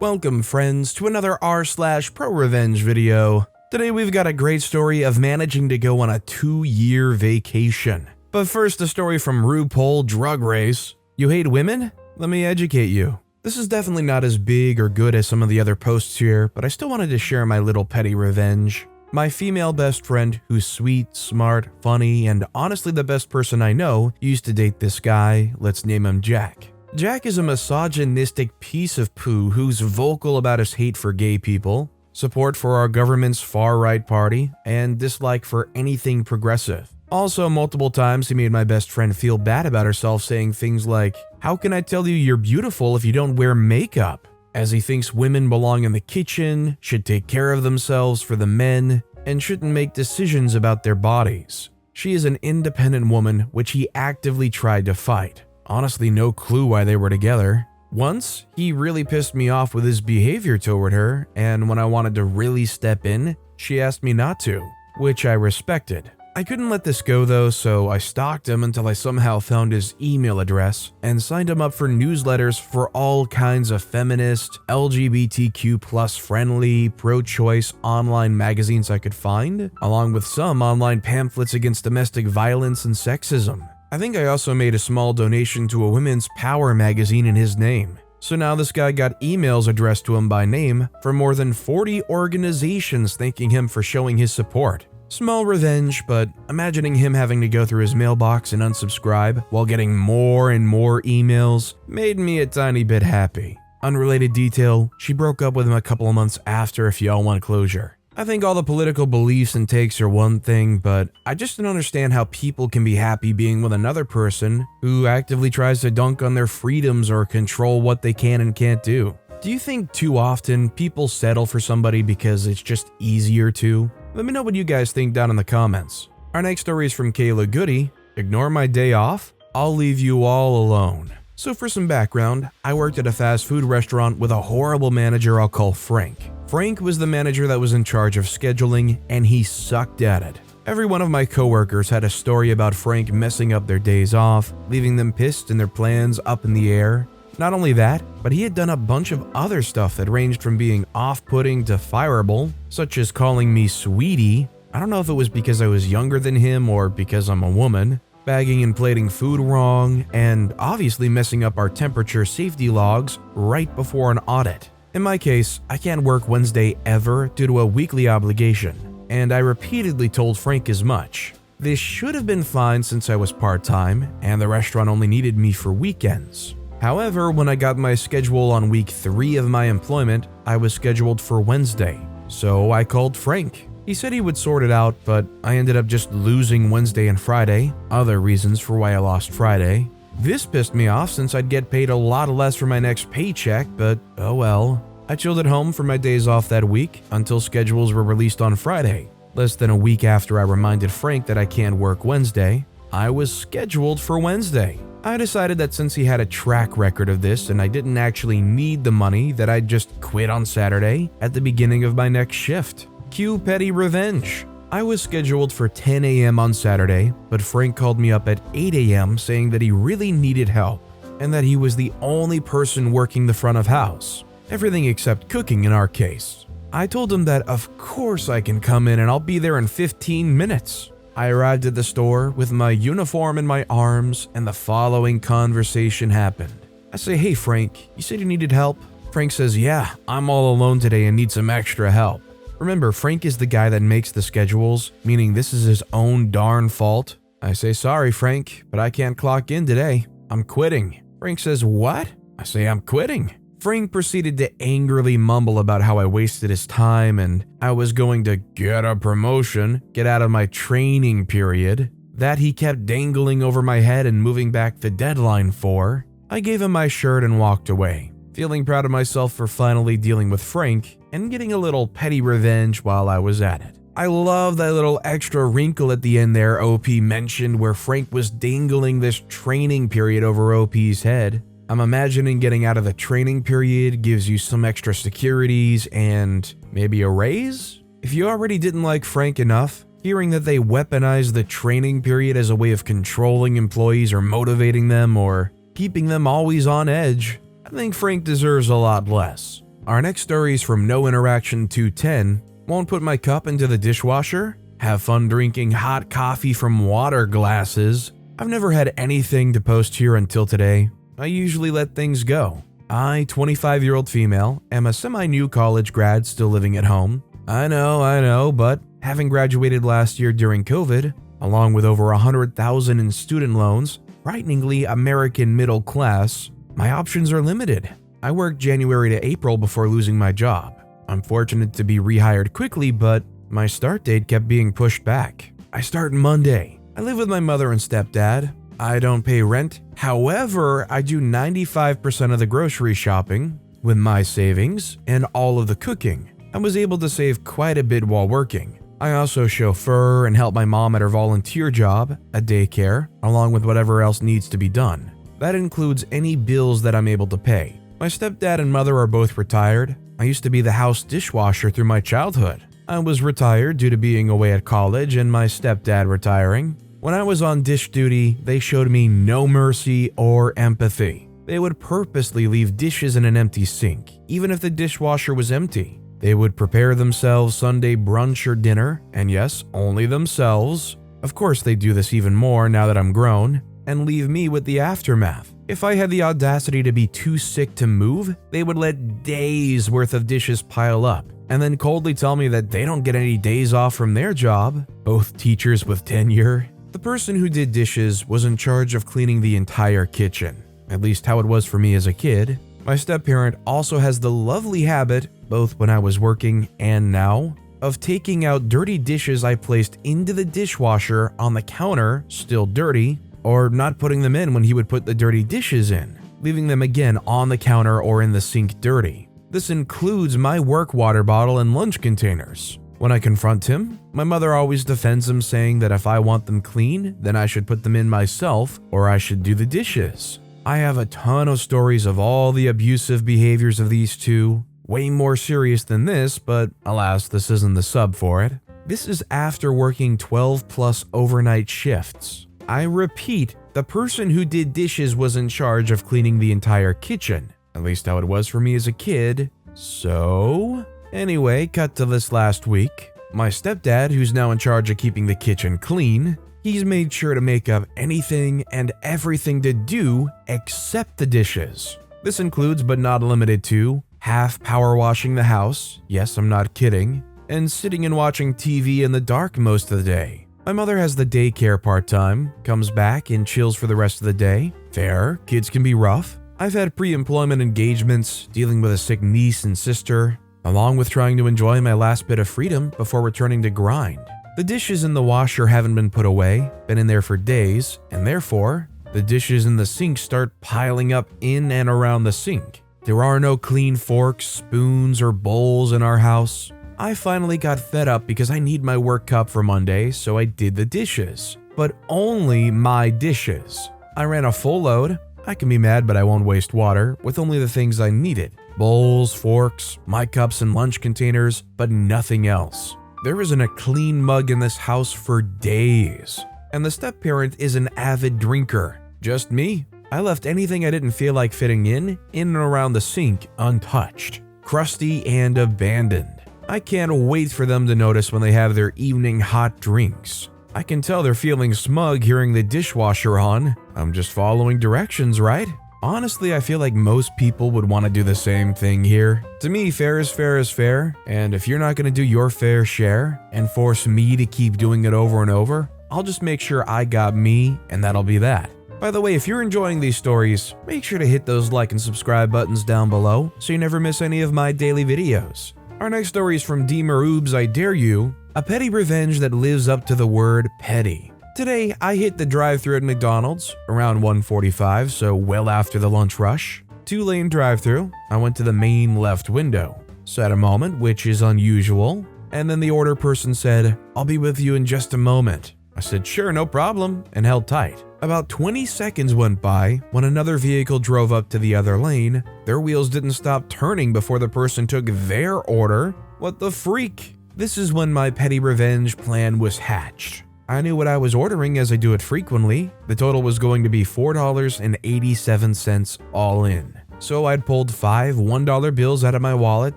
Welcome friends to another r/ProRevenge video. Today we've got a great story of managing to go on a 2-year vacation. But first, a story from RuPaul Drag Race. You hate women? Let me educate you. This is definitely not as big or good as some of the other posts here, but I still wanted to share my little petty revenge. My female best friend, who's sweet, smart, funny, and honestly the best person I know, used to date this guy. Let's name him Jack. Jack is a misogynistic piece of poo who's vocal about his hate for gay people, support for our government's far-right party, and dislike for anything progressive. Also, multiple times he made my best friend feel bad about herself, saying things like, "How can I tell you you're beautiful if you don't wear makeup?" As he thinks women belong in the kitchen, should take care of themselves for the men, and shouldn't make decisions about their bodies. She is an independent woman, which he actively tried to fight. Honestly, no clue why they were together. Once, he really pissed me off with his behavior toward her, and when I wanted to really step in, she asked me not to, which I respected. I couldn't let this go though, so I stalked him until I somehow found his email address and signed him up for newsletters for all kinds of feminist, LGBTQ+ friendly, pro-choice online magazines I could find, along with some online pamphlets against domestic violence and sexism. I think I also made a small donation to a women's power magazine in his name. So now this guy got emails addressed to him by name from more than 40 organizations thanking him for showing his support. Small revenge, but imagining him having to go through his mailbox and unsubscribe while getting more and more emails made me a tiny bit happy. Unrelated detail, she broke up with him a couple of months after, if y'all want closure. I think all the political beliefs and takes are one thing, but I just don't understand how people can be happy being with another person who actively tries to dunk on their freedoms or control what they can and can't do. Do you think too often people settle for somebody because it's just easier to? Let me know what you guys think down in the comments. Our next story is from Kayla Goody. Ignore my day off? I'll leave you all alone. So for some background, I worked at a fast food restaurant with a horrible manager I'll call Frank. Frank was the manager that was in charge of scheduling, and he sucked at it. Every one of my coworkers had a story about Frank messing up their days off, leaving them pissed and their plans up in the air. Not only that, but he had done a bunch of other stuff that ranged from being off-putting to fireable, such as calling me sweetie. I don't know if it was because I was younger than him or because I'm a woman, bagging and plating food wrong, and obviously messing up our temperature safety logs right before an audit. In my case, I can't work Wednesday ever due to a weekly obligation, and I repeatedly told Frank as much. This should have been fine since I was part-time, and the restaurant only needed me for weekends. However, when I got my schedule on week 3 of my employment, I was scheduled for Wednesday, so I called Frank. He said he would sort it out, but I ended up just losing Wednesday and Friday, other reasons for why I lost Friday. This pissed me off since I'd get paid a lot less for my next paycheck, but oh well. I chilled at home for my days off that week until schedules were released on Friday. Less than a week after I reminded Frank that I can't work Wednesday, I was scheduled for Wednesday. I decided that since he had a track record of this and I didn't actually need the money, that I'd just quit on Saturday at the beginning of my next shift. Cue petty revenge. I was scheduled for 10 a.m. on Saturday, but Frank called me up at 8 a.m. saying that he really needed help and that he was the only person working the front of house. Everything except cooking in our case. I told him that of course I can come in and I'll be there in 15 minutes. I arrived at the store with my uniform in my arms and the following conversation happened. I say, "Hey Frank, you said you needed help?" Frank says, "Yeah, I'm all alone today and need some extra help." Remember, Frank is the guy that makes the schedules, meaning this is his own darn fault. I say, "Sorry Frank, but I can't clock in today. I'm quitting." Frank says, "What?" I say, "I'm quitting." Frank proceeded to angrily mumble about how I wasted his time and I was going to get a promotion, get out of my training period, that he kept dangling over my head and moving back the deadline for. I gave him my shirt and walked away, feeling proud of myself for finally dealing with Frank and getting a little petty revenge while I was at it. I love that little extra wrinkle at the end there OP mentioned where Frank was dangling this training period over OP's head. I'm imagining getting out of the training period gives you some extra securities and maybe a raise? If you already didn't like Frank enough, hearing that they weaponized the training period as a way of controlling employees or motivating them or keeping them always on edge, I think Frank deserves a lot less. Our next story is from No Interaction 210. Won't put my cup into the dishwasher? Have fun drinking hot coffee from water glasses? I've never had anything to post here until today. I usually let things go. I, 25-year-old female, am a semi-new college grad still living at home. I know, but having graduated last year during COVID, along with over $100,000 in student loans, frighteningly American middle class, my options are limited. I worked January to April before losing my job. I'm fortunate to be rehired quickly, but my start date kept being pushed back. I start Monday. I live with my mother and stepdad. I don't pay rent. However, I do 95% of the grocery shopping with my savings and all of the cooking. I was able to save quite a bit while working. I also chauffeur and help my mom at her volunteer job, a daycare, along with whatever else needs to be done. That includes any bills that I'm able to pay. My stepdad and mother are both retired. I used to be the house dishwasher through my childhood. I was retired due to being away at college and my stepdad retiring. When I was on dish duty, they showed me no mercy or empathy. They would purposely leave dishes in an empty sink, even if the dishwasher was empty. They would prepare themselves Sunday brunch or dinner, and yes, only themselves. Of course, they do this even more now that I'm grown, and leave me with the aftermath. If I had the audacity to be too sick to move, they would let days worth of dishes pile up, and then coldly tell me that they don't get any days off from their job, both teachers with tenure. The person who did dishes was in charge of cleaning the entire kitchen, at least how it was for me as a kid. My step-parent also has the lovely habit, both when I was working and now, of taking out dirty dishes I placed into the dishwasher on the counter, still dirty, or not putting them in when he would put the dirty dishes in, leaving them again on the counter or in the sink dirty. This includes my work water bottle and lunch containers. When I confront him, my mother always defends him, saying that if I want them clean, then I should put them in myself or I should do the dishes. I have a ton of stories of all the abusive behaviors of these two, way more serious than this, but alas, this isn't the sub for it. This is after working 12 plus overnight shifts. I repeat, the person who did dishes was in charge of cleaning the entire kitchen, at least how it was for me as a kid. So, anyway, cut to this last week. My stepdad, who's now in charge of keeping the kitchen clean, he's made sure to make up anything and everything to do except the dishes. This includes, but not limited to, half power washing the house, yes, I'm not kidding, and sitting and watching TV in the dark most of the day. My mother has the daycare part-time, comes back and chills for the rest of the day. Fair, kids can be rough. I've had pre-employment engagements, dealing with a sick niece and sister, along with trying to enjoy my last bit of freedom before returning to grind. The dishes in the washer haven't been put away, been in there for days, and therefore, the dishes in the sink start piling up in and around the sink. There are no clean forks, spoons, or bowls in our house. I finally got fed up because I need my work cup for Monday, so I did the dishes. But only my dishes. I ran a full load. I can be mad, but I won't waste water, with only the things I needed. Bowls, forks, my cups and lunch containers, but nothing else. There isn't a clean mug in this house for days. And the step-parent is an avid drinker. Just me. I left anything I didn't feel like fitting in and around the sink untouched, crusty and abandoned. I can't wait for them to notice when they have their evening hot drinks. I can tell they're feeling smug hearing the dishwasher on. I'm just following directions, right? Honestly, I feel like most people would want to do the same thing here. To me, fair is fair, and if you're not going to do your fair share and force me to keep doing it over and over, I'll just make sure I got me, and that'll be that. By the way, if you're enjoying these stories, make sure to hit those like and subscribe buttons down below so you never miss any of my daily videos. Our next story is from Oobs, I Dare You, a petty revenge that lives up to the word petty. Today, I hit the drive-thru at McDonald's around 1:45, so well after the lunch rush. 2-lane drive-thru. I went to the main left window, sat a moment, which is unusual, and then the order person said, "I'll be with you in just a moment." I said, "Sure, no problem," and held tight. About 20 seconds went by when another vehicle drove up to the other lane. Their wheels didn't stop turning before the person took their order. What the freak? This is when my petty revenge plan was hatched. I knew what I was ordering as I do it frequently. The total was going to be $4.87 all in. so I'd pulled 5 $1 bills out of my wallet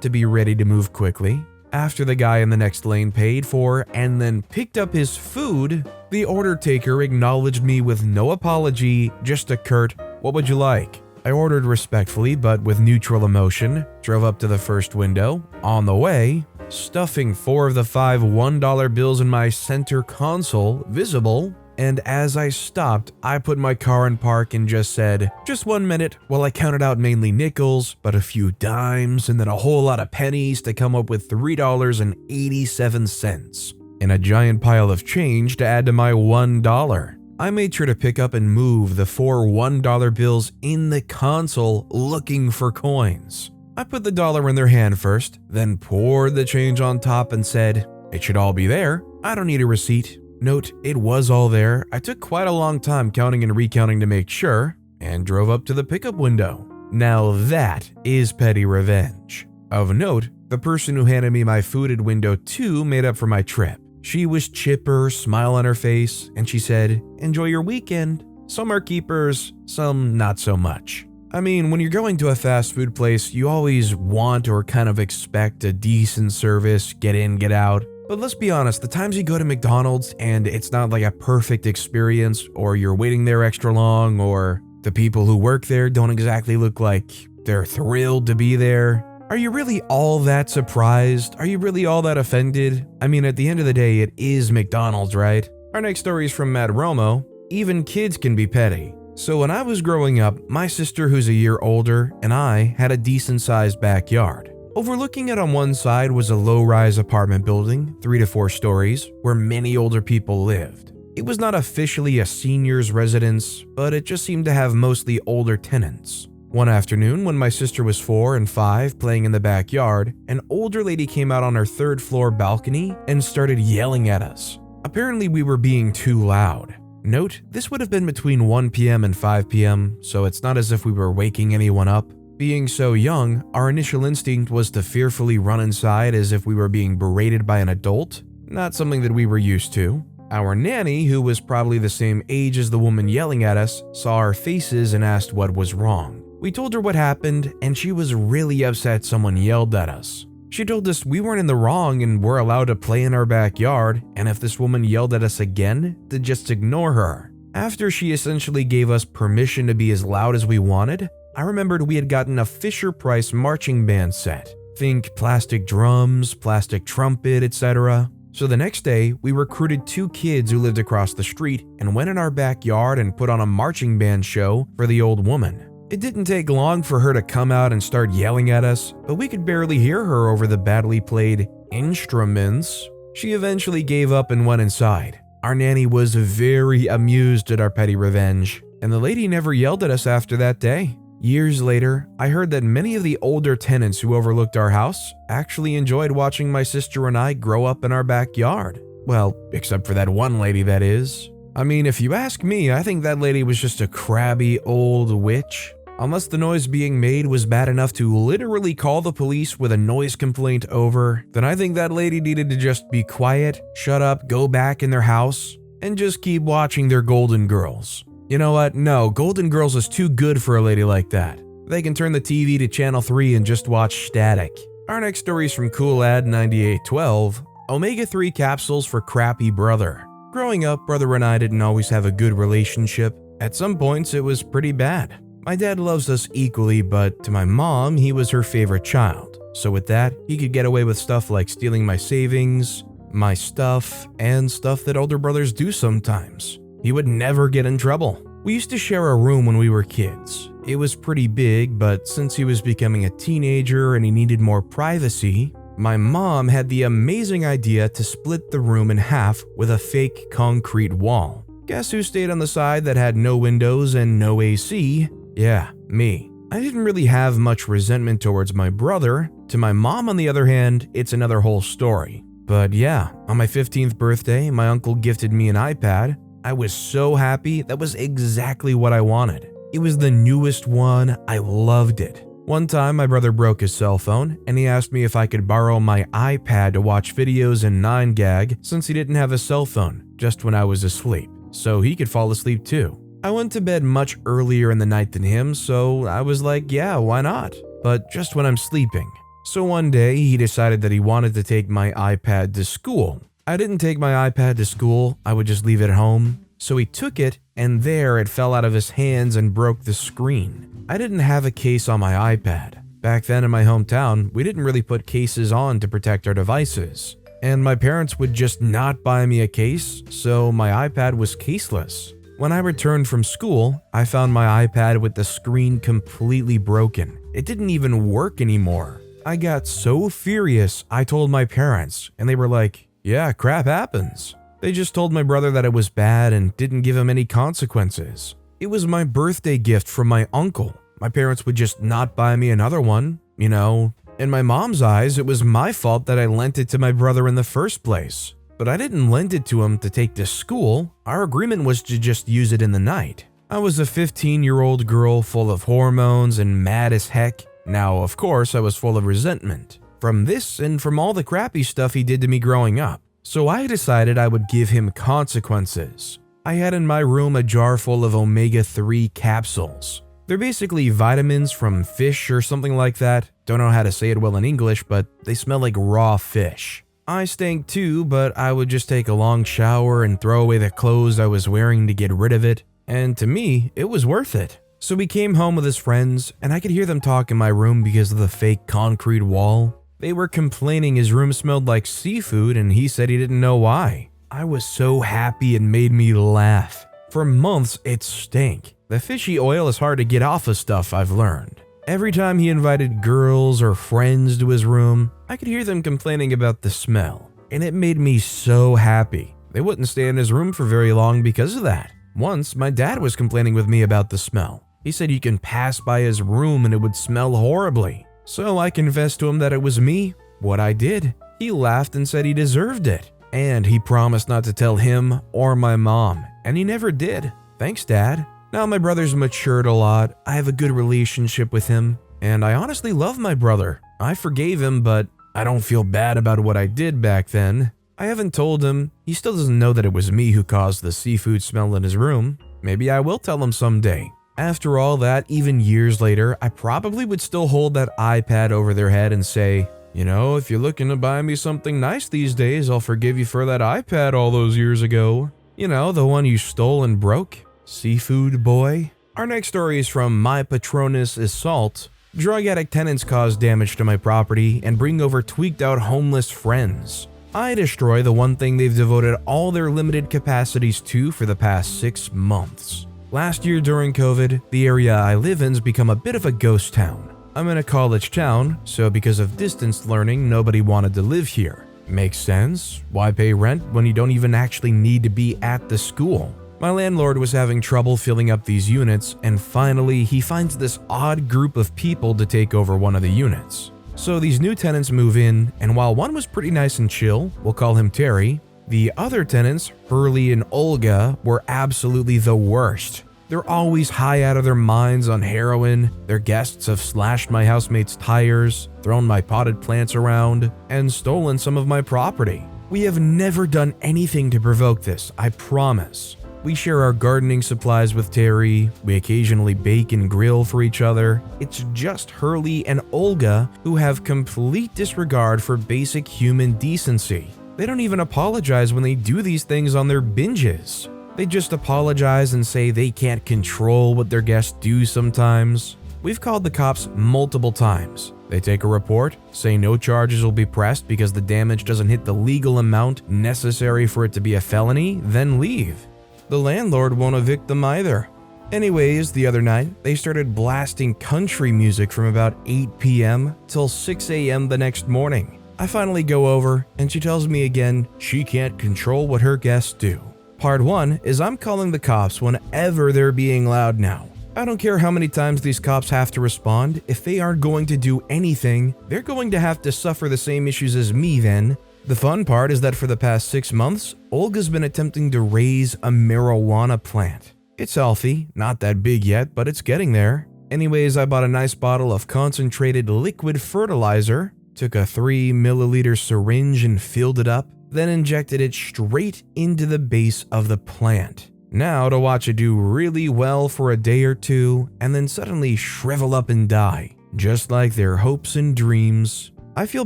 to be ready to move quickly. After the guy in the next lane paid for and then picked up his food, the order taker acknowledged me with no apology, just a curt, "What would you like?" I ordered respectfully but with neutral emotion, drove up to the first window, on the way, stuffing 4 of the 5 $1 bills in my center console, visible, and as I stopped, I put my car in park and just said, "Just 1 minute," while I counted out mainly nickels, but a few dimes, and then a whole lot of pennies to come up with $3.87, and a giant pile of change to add to my $1. I made sure to pick up and move the 4 $1 bills in the console looking for coins. I put the dollar in their hand first, then poured the change on top and said, "It should all be there. I don't need a receipt." Note, it was all there. I took quite a long time counting and recounting to make sure, and drove up to the pickup window. Now that is petty revenge. Of note, the person who handed me my food at window 2 made up for my trip. She was chipper, smile on her face, and she said, "Enjoy your weekend." Some are keepers, some not so much. I mean, when you're going to a fast food place, you always want or kind of expect a decent service, get in, get out. But let's be honest, the times you go to McDonald's and it's not like a perfect experience, or you're waiting there extra long, or the people who work there don't exactly look like they're thrilled to be there, are you really all that surprised? Are you really all that offended? I mean, at the end of the day, it is McDonald's, right? Our next story is from Matt Romo. Even kids can be petty. So when I was growing up, my sister, who's a year older, and I had a decent-sized backyard. Overlooking it on one side was a low-rise apartment building, 3 to 4 stories, where many older people lived. It was not officially a senior's residence, but it just seemed to have mostly older tenants. One afternoon, when my sister was 4 and 5 playing in the backyard, an older lady came out on our 3rd floor balcony and started yelling at us. Apparently, we were being too loud. Note, this would have been between 1 p.m. and 5 p.m., so it's not as if we were waking anyone up. Being so young, our initial instinct was to fearfully run inside as if we were being berated by an adult, not something that we were used to. Our nanny, who was probably the same age as the woman yelling at us, saw our faces and asked what was wrong. We told her what happened, and she was really upset someone yelled at us. She told us we weren't in the wrong and were allowed to play in our backyard, and if this woman yelled at us again, to just ignore her. After she essentially gave us permission to be as loud as we wanted, I remembered we had gotten a Fisher-Price marching band set. Think plastic drums, plastic trumpet, etc. So the next day, we recruited 2 kids who lived across the street and went in our backyard and put on a marching band show for the old woman. It didn't take long for her to come out and start yelling at us, but we could barely hear her over the badly played instruments. She eventually gave up and went inside. Our nanny was very amused at our petty revenge, and the lady never yelled at us after that day. Years later, I heard that many of the older tenants who overlooked our house actually enjoyed watching my sister and I grow up in our backyard. Well, except for that one lady, that is. I mean, if you ask me, I think that lady was just a crabby old witch. Unless the noise being made was bad enough to literally call the police with a noise complaint over, then I think that lady needed to just be quiet, shut up, go back in their house, and just keep watching their Golden Girls. You know what? No, Golden Girls is too good for a lady like that. They can turn the TV to channel 3 and just watch static. Our next story is from CoolAd9812, Omega-3 capsules for crappy brother. Growing up, brother and I didn't always have a good relationship. At some points, it was pretty bad. My dad loves us equally, but to my mom, he was her favorite child. So with that, he could get away with stuff like stealing my savings, my stuff, and stuff that older brothers do sometimes. He would never get in trouble. We used to share a room when we were kids. It was pretty big, but since he was becoming a teenager and he needed more privacy, my mom had the amazing idea to split the room in half with a fake concrete wall. Guess who stayed on the side that had no windows and no AC? Yeah, me. I didn't really have much resentment towards my brother. To my mom, on the other hand, it's another whole story. But yeah, on my 15th birthday, my uncle gifted me an iPad. I was so happy. That was exactly what I wanted. It was the newest one. I loved it. One time, my brother broke his cell phone, and he asked me if I could borrow my iPad to watch videos in 9gag since he didn't have a cell phone, just when I was asleep, so he could fall asleep too. I went to bed much earlier in the night than him, so I was like, yeah, why not? But just when I'm sleeping. So one day, he decided that he wanted to take my iPad to school. I didn't take my iPad to school, I would just leave it at home. So he took it, and there it fell out of his hands and broke the screen. I didn't have a case on my iPad. Back then in my hometown, we didn't really put cases on to protect our devices. And my parents would just not buy me a case, so my iPad was caseless. When I returned from school, I found my iPad with the screen completely broken. It didn't even work anymore. I got so furious, I told my parents, and they were like, yeah, crap happens. They just told my brother that it was bad and didn't give him any consequences. It was my birthday gift from my uncle. My parents would just not buy me another one, you know. In my mom's eyes, it was my fault that I lent it to my brother in the first place. But I didn't lend it to him to take to school. Our agreement was to just use it in the night. I was a 15-year-old girl full of hormones and mad as heck. Now, of course, I was full of resentment from this and from all the crappy stuff he did to me growing up. So I decided I would give him consequences. I had in my room a jar full of omega-3 capsules. They're basically vitamins from fish or something like that. Don't know how to say it well in English, but they smell like raw fish. I stank too, but I would just take a long shower and throw away the clothes I was wearing to get rid of it. And to me, it was worth it. So he came home with his friends, and I could hear them talk in my room because of the fake concrete wall. They were complaining his room smelled like seafood, and he said he didn't know why. I was so happy it made me laugh. For months, it stank. The fishy oil is hard to get off of stuff, I've learned. Every time he invited girls or friends to his room, I could hear them complaining about the smell, and it made me so happy. They wouldn't stay in his room for very long because of that. Once, my dad was complaining with me about the smell. He said you can pass by his room and it would smell horribly. So I confessed to him that it was me, what I did. He laughed and said he deserved it. And he promised not to tell him or my mom, and he never did. Thanks, Dad. Now my brother's matured a lot, I have a good relationship with him, and I honestly love my brother. I forgave him, but I don't feel bad about what I did back then. I haven't told him. He still doesn't know that it was me who caused the seafood smell in his room. Maybe I will tell him someday. After all that, even years later, I probably would still hold that iPad over their head and say, you know, if you're looking to buy me something nice these days, I'll forgive you for that iPad all those years ago. You know, the one you stole and broke. Seafood boy. Our next story is from My Patronus is Salt. Drug addict tenants cause damage to my property and bring over tweaked out homeless friends. I destroy the one thing they've devoted all their limited capacities to for the past 6 months. Last year during COVID, the area I live in's become a bit of a ghost town. I'm in a college town, so because of distance learning, nobody wanted to live here. Makes sense. Why pay rent when you don't even actually need to be at the school? My landlord was having trouble filling up these units, and finally he finds this odd group of people to take over one of the units. So these new tenants move in, and while one was pretty nice and chill, we'll call him Terry, the other tenants, Hurley and Olga, were absolutely the worst. They're always high out of their minds on heroin, their guests have slashed my housemate's tires, thrown my potted plants around, and stolen some of my property. We have never done anything to provoke this, I promise. We share our gardening supplies with Terry, we occasionally bake and grill for each other. It's just Hurley and Olga who have complete disregard for basic human decency. They don't even apologize when they do these things on their binges. They just apologize and say they can't control what their guests do sometimes. We've called the cops multiple times. They take a report, say no charges will be pressed because the damage doesn't hit the legal amount necessary for it to be a felony, then leave. The landlord won't evict them either. Anyways, the other night, they started blasting country music from about 8 p.m. till 6 a.m. the next morning. I finally go over, and she tells me again she can't control what her guests do. Part 1 is I'm calling the cops whenever they're being loud now. I don't care how many times these cops have to respond, if they aren't going to do anything, they're going to have to suffer the same issues as me then. The fun part is that for the past 6 months, Olga's been attempting to raise a marijuana plant. It's healthy, not that big yet, but it's getting there. Anyways, I bought a nice bottle of concentrated liquid fertilizer, took a 3 milliliter syringe and filled it up, then injected it straight into the base of the plant. Now to watch it do really well for a day or two and then suddenly shrivel up and die, just like their hopes and dreams. I feel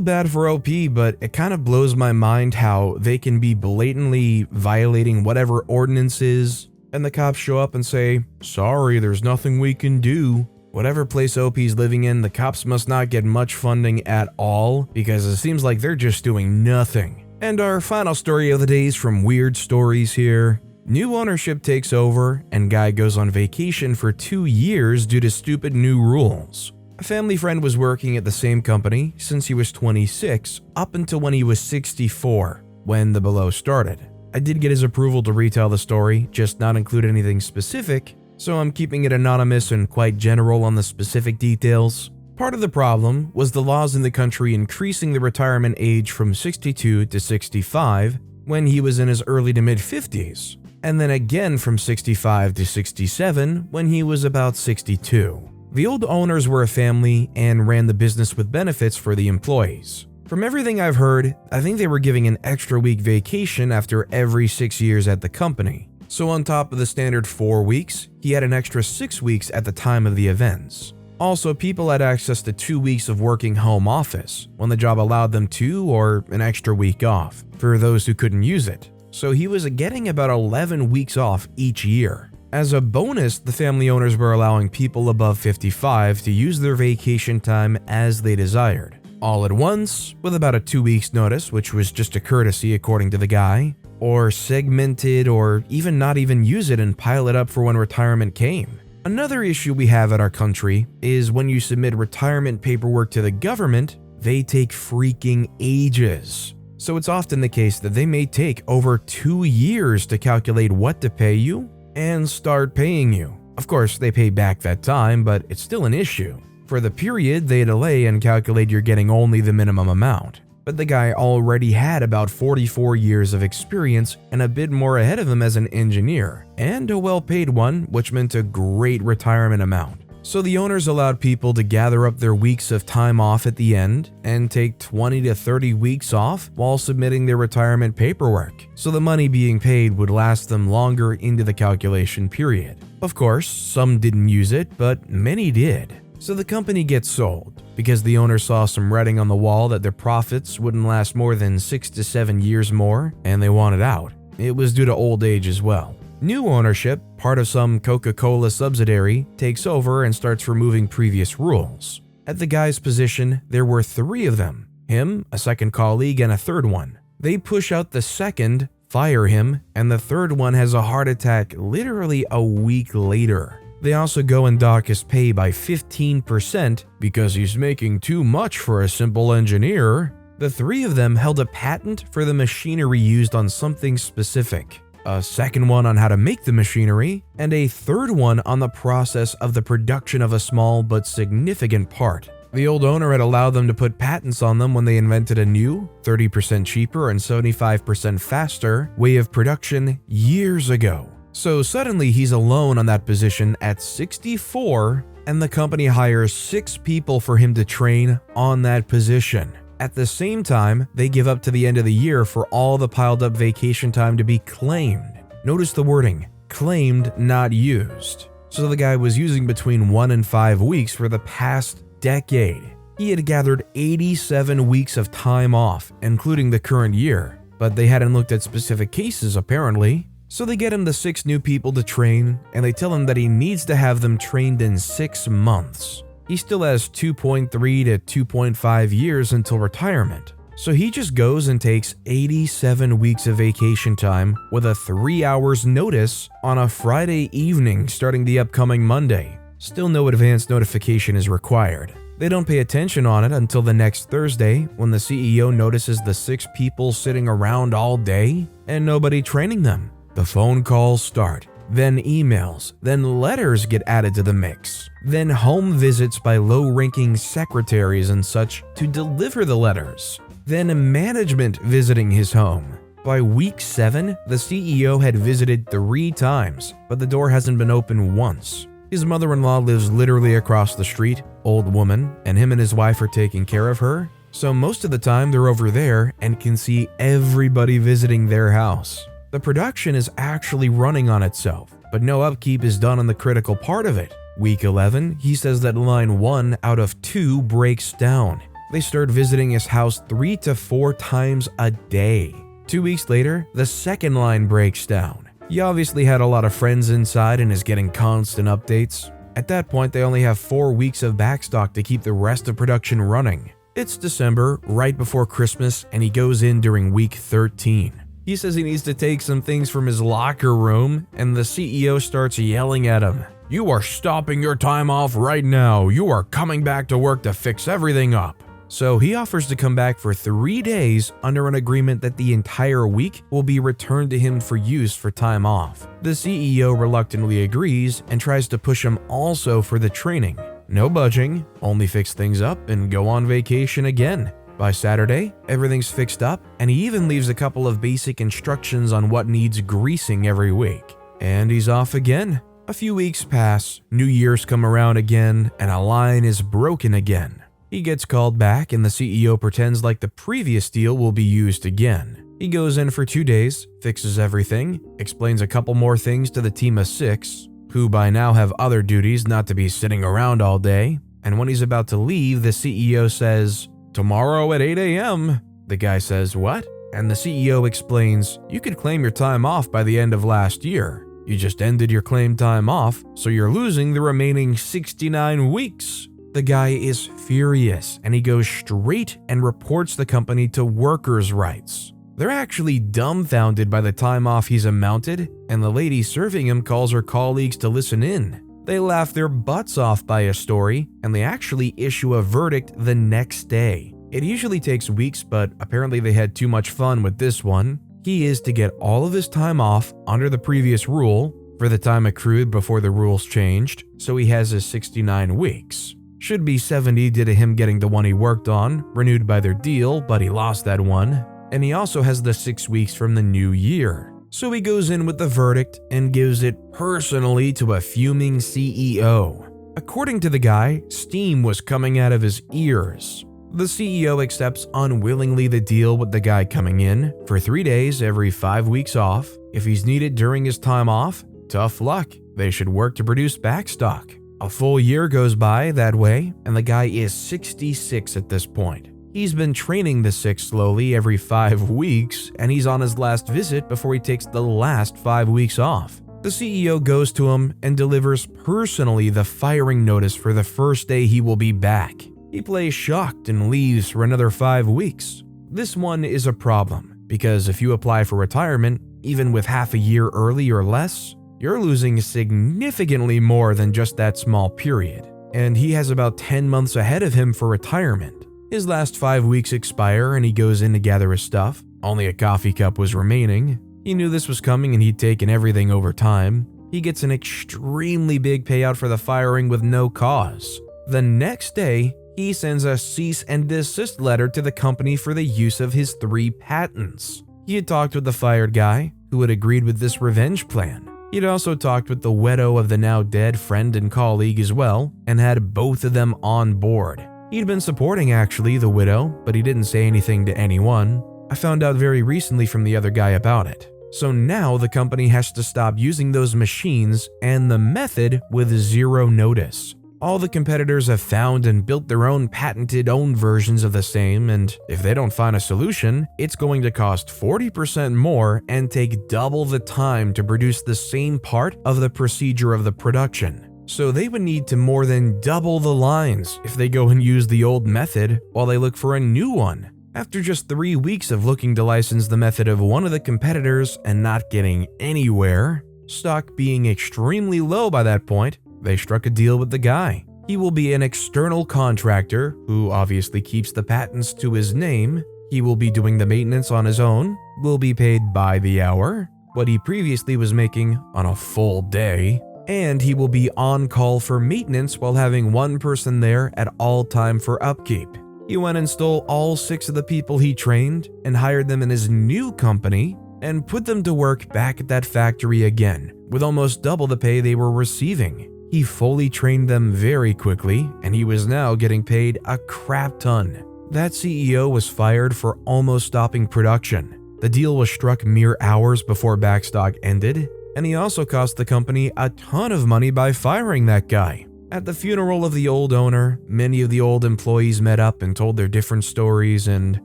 bad for OP, but it kind of blows my mind how they can be blatantly violating whatever ordinances, and the cops show up and say, "Sorry, there's nothing we can do." Whatever place OP's living in, the cops must not get much funding at all because it seems like they're just doing nothing. And our final story of the day is from Weird Stories here. New ownership takes over and guy goes on vacation for 2 years due to stupid new rules. A family friend was working at the same company since he was 26 up until when he was 64, when the below started. I did get his approval to retell the story, just not include anything specific, so I'm keeping it anonymous and quite general on the specific details. Part of the problem was the laws in the country increasing the retirement age from 62 to 65 when he was in his early to mid-50s, and then again from 65 to 67 when he was about 62. The old owners were a family and ran the business with benefits for the employees. From everything I've heard, I think they were giving an extra week vacation after every 6 years at the company. So on top of the standard 4 weeks, he had an extra 6 weeks at the time of the events. Also, people had access to 2 weeks of working home office when the job allowed them to, or an extra week off for those who couldn't use it. So he was getting about 11 weeks off each year. As a bonus, the family owners were allowing people above 55 to use their vacation time as they desired, all at once, with about a 2 weeks notice, which was just a courtesy according to the guy, or segmented, or even not even use it and pile it up for when retirement came. Another issue we have at our country is when you submit retirement paperwork to the government, they take freaking ages. So it's often the case that they may take over 2 years to calculate what to pay you and start paying you. Of course, they pay back that time, but it's still an issue. For the period, they delay and calculate you're getting only the minimum amount. But the guy already had about 44 years of experience and a bit more ahead of him as an engineer, and a well-paid one, which meant a great retirement amount. So the owners allowed people to gather up their weeks of time off at the end and take 20 to 30 weeks off while submitting their retirement paperwork, so the money being paid would last them longer into the calculation period. Of course, some didn't use it, but many did. So the company gets sold because the owner saw some writing on the wall that their profits wouldn't last more than 6 to 7 years more, and they wanted out. It was due to old age as well. New ownership, part of some Coca-Cola subsidiary, takes over and starts removing previous rules. At the guy's position, there were 3 of them: him, a second colleague, and a third one. They push out the second, fire him, and the third one has a heart attack literally a week later. They also go and dock his pay by 15% because he's making too much for a simple engineer. The 3 of them held a patent for the machinery used on something specific, a second one on how to make the machinery, and a third one on the process of the production of a small but significant part. The old owner had allowed them to put patents on them when they invented a new, 30% cheaper and 75% faster way of production years ago. So suddenly he's alone on that position at 64, and the company hires 6 people for him to train on that position. At the same time, they give up to the end of the year for all the piled up vacation time to be claimed. Notice the wording, claimed, not used. So the guy was using between 1 and 5 weeks for the past decade. He had gathered 87 weeks of time off, including the current year, but they hadn't looked at specific cases apparently. So they get him the 6 new people to train, and they tell him that he needs to have them trained in 6 months. He still has 2.3 to 2.5 years until retirement. So he just goes and takes 87 weeks of vacation time with a 3 hours notice on a Friday evening starting the upcoming Monday. Still no advance notification is required. They don't pay attention on it until the next Thursday when the CEO notices the 6 people sitting around all day and nobody training them. The phone calls start, then emails, then letters get added to the mix, then home visits by low-ranking secretaries and such to deliver the letters, then management visiting his home. By week 7, the CEO had visited 3 times, but the door hasn't been opened once. His mother-in-law lives literally across the street, old woman, and him and his wife are taking care of her, so most of the time they're over there and can see everybody visiting their house. The production is actually running on itself, but no upkeep is done on the critical part of it. Week 11, he says that line 1 out of 2 breaks down. They start visiting his house 3 to 4 times a day. 2 weeks later, the second line breaks down. He obviously had a lot of friends inside and is getting constant updates. At that point, they only have 4 weeks of backstock to keep the rest of production running. It's December, right before Christmas, and he goes in during week 13. He says he needs to take some things from his locker room, and the CEO starts yelling at him. "You are stopping your time off right now. You are coming back to work to fix everything up." So he offers to come back for 3 days under an agreement that the entire week will be returned to him for use for time off. The CEO reluctantly agrees and tries to push him also for the training. No budging, only fix things up and go on vacation again. By Saturday, everything's fixed up, and he even leaves a couple of basic instructions on what needs greasing every week. And he's off again. A few weeks pass, New Year's come around again, and a line is broken again. He gets called back, and the CEO pretends like the previous deal will be used again. He goes in for 2 days, fixes everything, explains a couple more things to the team of 6, who by now have other duties not to be sitting around all day, and when he's about to leave, the CEO says, "Tomorrow at 8 a.m. The guy says, "What?" And the CEO explains, "You could claim your time off by the end of last year. You just ended your claimed time off, so you're losing the remaining 69 weeks. The guy is furious, and he goes straight and reports the company to workers' rights. They're actually dumbfounded by the time off he's amounted, and the lady serving him calls her colleagues to listen in. They laugh their butts off by his story, and they actually issue a verdict the next day. It usually takes weeks, but apparently they had too much fun with this one. He is to get all of his time off under the previous rule for the time accrued before the rules changed, so he has his 69 weeks. Should be 70 due to him getting the one he worked on, renewed by their deal, but he lost that one. And he also has the 6 weeks from the new year. So he goes in with the verdict and gives it personally to a fuming CEO. According to the guy, steam was coming out of his ears. The CEO accepts unwillingly the deal with the guy coming in for 3 days every 5 weeks off. If he's needed during his time off, tough luck, they should work to produce backstock. A full year goes by that way, and the guy is 66 at this point. He's been training the 6 slowly every 5 weeks, and he's on his last visit before he takes the last 5 weeks off. The CEO goes to him and delivers personally the firing notice for the first day he will be back. He plays shocked and leaves for another 5 weeks. This one is a problem, because if you apply for retirement, even with half a year early or less, you're losing significantly more than just that small period. And he has about 10 months ahead of him for retirement. His last 5 weeks expire and he goes in to gather his stuff. Only a coffee cup was remaining. He knew this was coming and he'd taken everything over time. He gets an extremely big payout for the firing with no cause. The next day, he sends a cease and desist letter to the company for the use of his 3 patents. He had talked with the fired guy, who had agreed with this revenge plan. He'd also talked with the widow of the now dead friend and colleague as well, and had both of them on board. He'd been supporting actually the widow, but he didn't say anything to anyone. I found out very recently from the other guy about it. So now the company has to stop using those machines and the method with 0 notice. All the competitors have found and built their own patented own versions of the same, and if they don't find a solution, it's going to cost 40% more and take double the time to produce the same part of the procedure of the production. So they would need to more than double the lines if they go and use the old method while they look for a new one. After just 3 weeks of looking to license the method of one of the competitors and not getting anywhere, stock being extremely low by that point, they struck a deal with the guy. He will be an external contractor who obviously keeps the patents to his name. He will be doing the maintenance on his own, will be paid by the hour, what he previously was making on a full day, and he will be on call for maintenance while having one person there at all time for upkeep. He went and stole all 6 of the people he trained and hired them in his new company and put them to work back at that factory again with almost double the pay they were receiving. He fully trained them very quickly, and he was now getting paid a crap ton. That CEO was fired for almost stopping production. The deal was struck mere hours before backstock ended, and he also cost the company a ton of money by firing that guy. At the funeral of the old owner, many of the old employees met up and told their different stories, and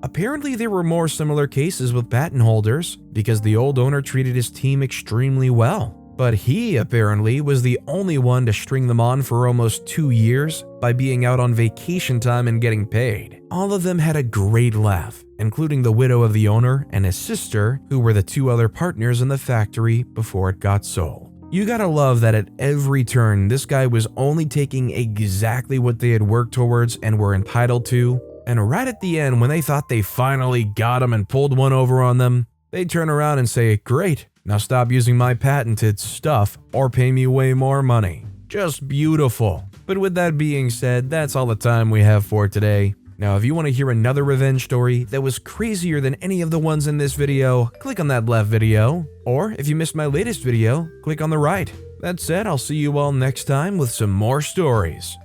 apparently there were more similar cases with patent holders because the old owner treated his team extremely well. But he apparently was the only one to string them on for almost 2 years by being out on vacation time and getting paid. All of them had a great laugh, including the widow of the owner and his sister, who were the 2 other partners in the factory before it got sold. You gotta love that at every turn, this guy was only taking exactly what they had worked towards and were entitled to, and right at the end when they thought they finally got him and pulled one over on them, they turn around and say, "Great, now stop using my patented stuff or pay me way more money." Just beautiful. But with that being said, that's all the time we have for today. Now, if you want to hear another revenge story that was crazier than any of the ones in this video, click on that left video. Or if you missed my latest video, click on the right. That said, I'll see you all next time with some more stories.